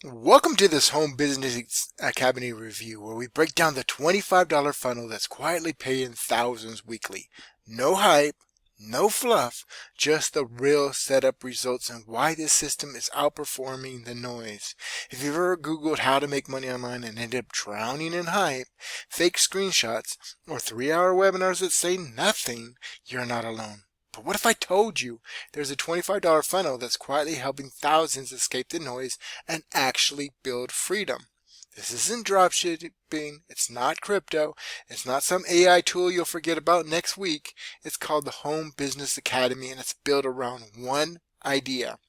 Welcome to this Home Business Academy review where we break down the $25 funnel that's quietly paying thousands weekly. No hype, no fluff, just the real setup results and why this system is outperforming the noise. If you've ever Googled how to make money online and ended up drowning in hype, fake screenshots, or 3-hour webinars that say nothing, you're not alone. But what if I told you there's a $25 funnel that's quietly helping thousands escape the noise and actually build freedom? This isn't dropshipping, it's not crypto, it's not some AI tool you'll forget about next week. It's called the Home Business Academy and it's built around one idea: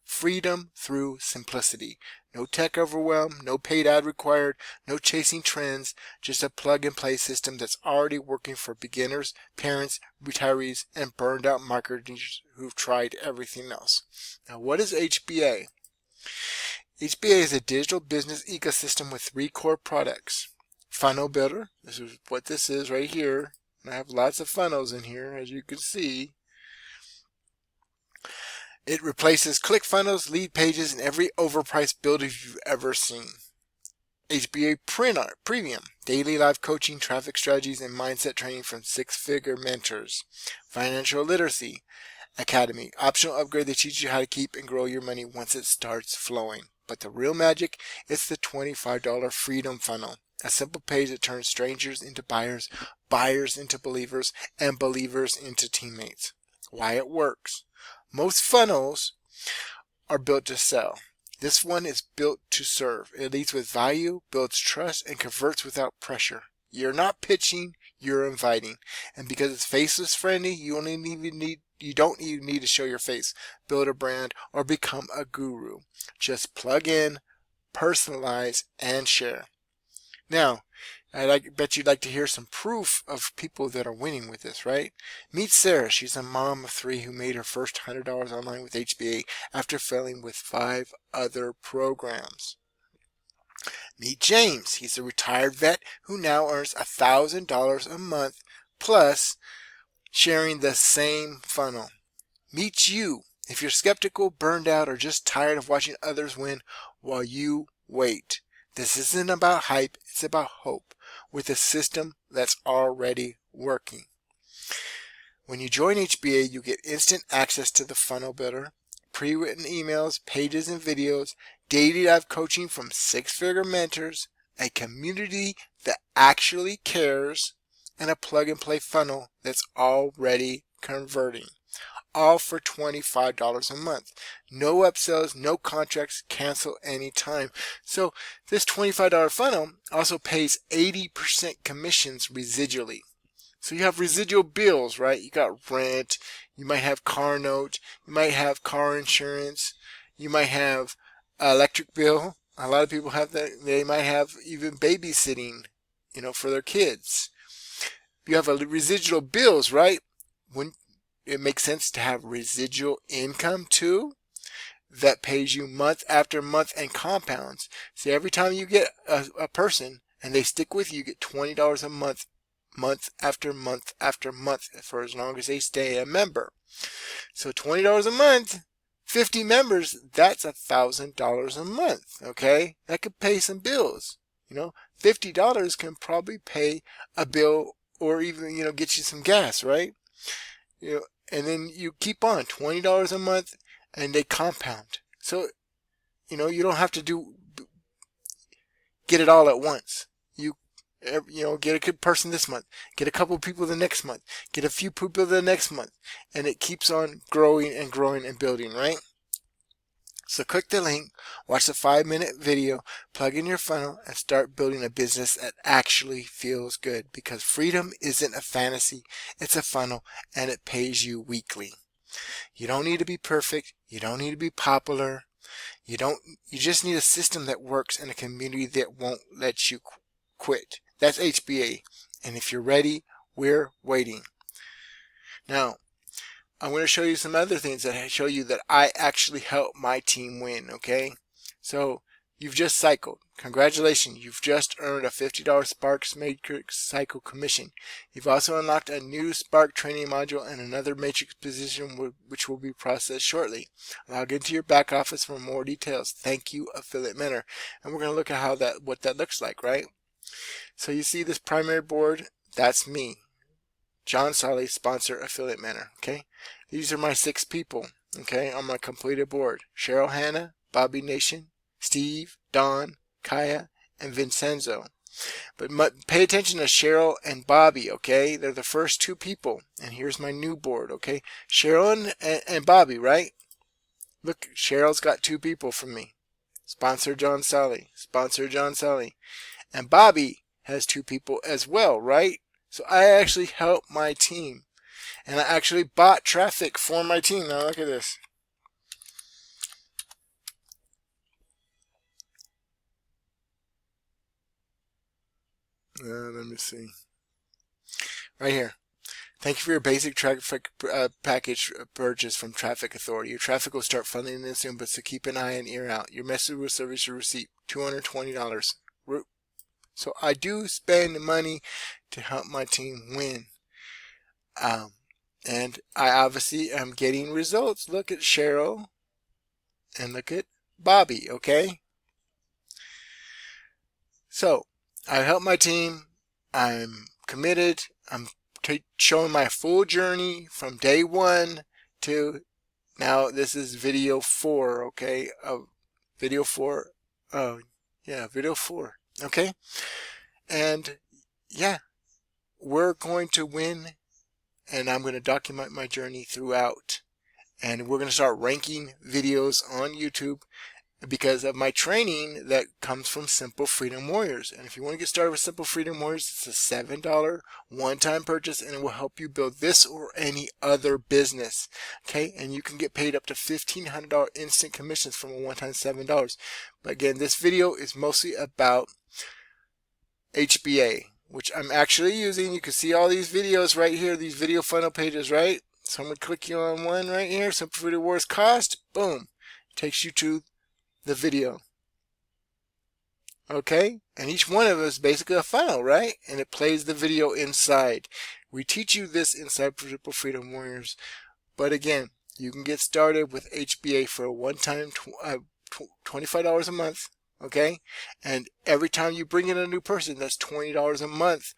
freedom through simplicity. No tech overwhelm, no paid ad required, no chasing trends, just a plug and play system that's already working for beginners, parents, retirees, and burned out marketers who've tried everything else. Now, what is HBA? HBA is a digital business ecosystem with 3 core products. Funnel Builder, this is what this is right here. And I have lots of funnels in here, as you can see. It replaces ClickFunnels, lead pages, and every overpriced builder you've ever seen. HBA Premium, daily live coaching, traffic strategies, and mindset training from 6-figure mentors. Financial Literacy Academy, optional upgrade that teaches you how to keep and grow your money once it starts flowing. But the real magic is the $25 Freedom Funnel, a simple page that turns strangers into buyers, buyers into believers, and believers into teammates. Why it works. Most funnels are built to sell. This one is built to serve. It leads with value, builds trust, and converts without pressure. You're not pitching, you're inviting. And because it's faceless friendly, you don't even need to show your face, build a brand, or become a guru. Just plug in, personalize, and share. Now, bet you'd like to hear some proof of people that are winning with this, right? Meet Sarah. She's a mom of 3 who made her first $100 online with HBA after failing with 5 other programs. Meet James. He's a retired vet who now earns $1,000 a month plus sharing the same funnel. Meet you. If you're skeptical, burned out, or just tired of watching others win while you wait. This isn't about hype, it's about hope with a system that's already working. When you join HBA, you get instant access to the funnel builder, pre-written emails, pages and videos, daily live coaching from 6-figure mentors, a community that actually cares, and a plug-and-play funnel that's already converting. All for $25 a month. No upsells, no contracts, cancel anytime. So this $25 funnel also pays 80% commissions residually. So you have residual bills, right? You got rent, you might have car note, you might have car insurance, you might have electric bill. A lot of people have that. They might have even babysitting, for their kids. You have a residual bills, right? When it makes sense to have residual income too that pays you month after month and compounds. See, every time you get a person and they stick with you, you get $20 a month, month after month after month for as long as they stay a member. So $20 a month, 50 members, that's $1,000 a month. Okay, that could pay some bills. $50 can probably pay a bill or even get you some gas, right? And then you keep on $20 a month and they compound. So, you don't have to get it all at once. You get a good person this month, get a couple people the next month, get a few people the next month, and it keeps on growing and growing and building, right? So click the link, watch the 5-minute video, plug in your funnel, and start building a business that actually feels good, because freedom isn't a fantasy, it's a funnel, and it pays you weekly. You don't need to be perfect, you don't need to be popular, you just need a system that works and a community that won't let you quit. That's HBA, and if you're ready, we're waiting. Now, I'm going to show you some other things that show you that I actually help my team win, okay? So You've just cycled. Congratulations, you've just earned a $50 Spark Matrix Cycle commission. You've also unlocked a new Spark training module and another Matrix position which will be processed shortly. Log into your back office for more details. Thank you, Affiliate Mentor. And we're going to look at what that looks like, right? So you see this primary board, that's me. John Solly, sponsor, Affiliate Mentor, okay? These are my 6 people, okay, on my completed board. Cheryl Hanna, Bobby Nation, Steve, Don, Kaya, and Vincenzo. But pay attention to Cheryl and Bobby, okay? They're the first 2 people. And here's my new board, okay? Cheryl and Bobby, right? Look, Cheryl's got 2 people from me. Sponsor John Solly. Sponsor John Solly. And Bobby has 2 people as well, right? So I actually helped my team. And I actually bought traffic for my team. Now look at this. Let me see. Right here. Thank you for your basic traffic package purchase from Traffic Authority. Your traffic will start funneling in soon, but so keep an eye and ear out. Your message will service your receipt. $220. So I do spend money to help my team win. And I obviously am getting results. Look at Cheryl and look at Bobby, okay? So I help my team. I'm committed. I'm showing my full journey from day 1 to now. This is video 4, okay? Video 4. Oh, yeah, video 4, okay? And yeah, we're going to win, and I'm going to document my journey throughout. And we're going to start ranking videos on YouTube because of my training that comes from Simple Freedom Warriors. And if you want to get started with Simple Freedom Warriors, it's a $7 one-time purchase, and it will help you build this or any other business. Okay, and you can get paid up to $1,500 instant commissions from a one-time $7. But again, this video is mostly about HBA, which I'm actually using. You can see all these videos right here, these video funnel pages, right? So I'm going to click you on one right here, Simple Freedom Warriors cost, boom, takes you to the video. Okay, and each one of us is basically a funnel, right? And it plays the video inside. We teach you this inside Simple Freedom Warriors. But again, you can get started with HBA for a one-time $25 a month. Okay, and every time you bring in a new person, that's $20 a month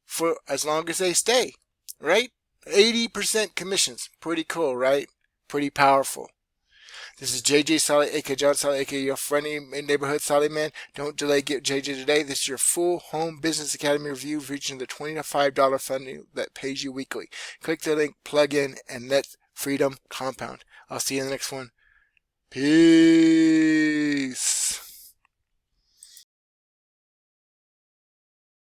for as long as they stay, right? 80% commissions. Pretty cool, right? Pretty powerful. This is JJ Solly, aka John Solly, aka your friendly neighborhood Solly man. Don't delay, get JJ today. This is your full home business academy review, reaching the $25 funding that pays you weekly. Click the link, plug in, and let freedom compound. I'll see you in the next one. Peace.